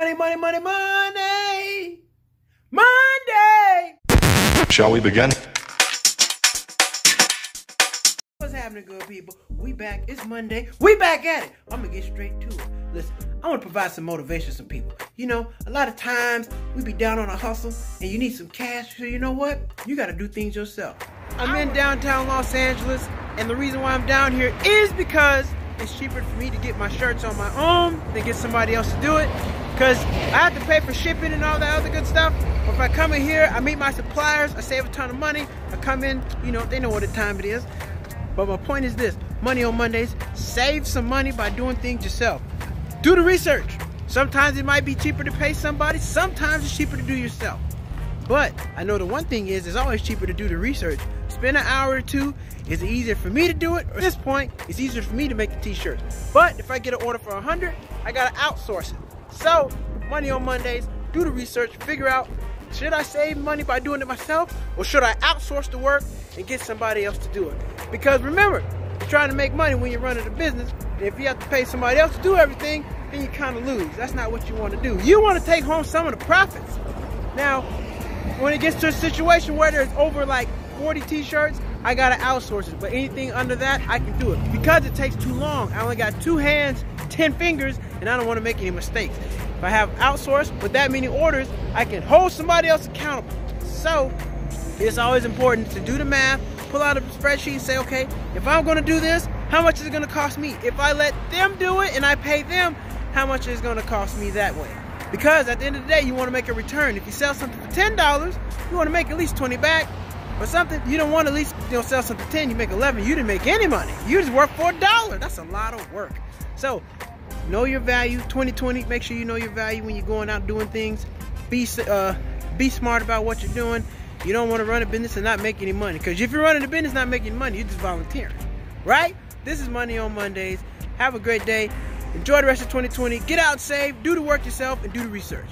Money, money, money, money! Monday! Shall we begin? What's happening, good people? We back. It's Monday. We back at it. I'm gonna get straight to it. Listen, I want to provide some motivation to some people. You know, a lot of times we be down on a hustle and you need some cash. So you know what? You got to do things yourself. I'm in downtown Los Angeles, and the reason why I'm down here is because it's cheaper for me to get my shirts on my own than get somebody else to do it. Because I have to pay for shipping and all that other good stuff. But if I come in here, I meet my suppliers, I save a ton of money. I come in, you know, they know what the time it is. But my point is this: Money on Mondays, save some money by doing things yourself. Do the research. Sometimes it might be cheaper to pay somebody, sometimes it's cheaper to do yourself. But I know the one thing is, it's always cheaper to do the research. Spend an hour or two. Is it easier for me to do it? At this point, it's easier for me to make the t-shirts. But if I get an order for 100, I gotta outsource it. So, Money on Mondays, do the research, figure out, should I save money by doing it myself, or should I outsource the work and get somebody else to do it? Because remember, you're trying to make money when you're running a business, and if you have to pay somebody else to do everything, then you kind of lose. That's not what you want to do. You want to take home some of the profits. Now, when it gets to a situation where there's over like 40 t-shirts, I gotta outsource it. But anything under that, I can do it. Because it takes too long. I only got 2 hands, 10 fingers, and I don't want to make any mistakes. If I have outsourced with that many orders, I can hold somebody else accountable. So, it's always important to do the math, pull out a spreadsheet and say, okay, if I'm gonna do this, how much is it gonna cost me? If I let them do it and I pay them, how much is it gonna cost me that way? Because at the end of the day, you wanna make a return. If you sell something for $10, you wanna make at least 20 back. Or something, you don't want to at least, you know, sell something for 10, you make 11, you didn't make any money. You just work for $1. That's a lot of work. So, know your value. 2020, make sure you know your value when you're going out doing things. Be smart about what you're doing. You don't want to run a business and not make any money. Because if you're running a business not making money, you're just volunteering. Right? This is Money on Mondays. Have a great day. Enjoy the rest of 2020. Get out and save. Do the work yourself and do the research.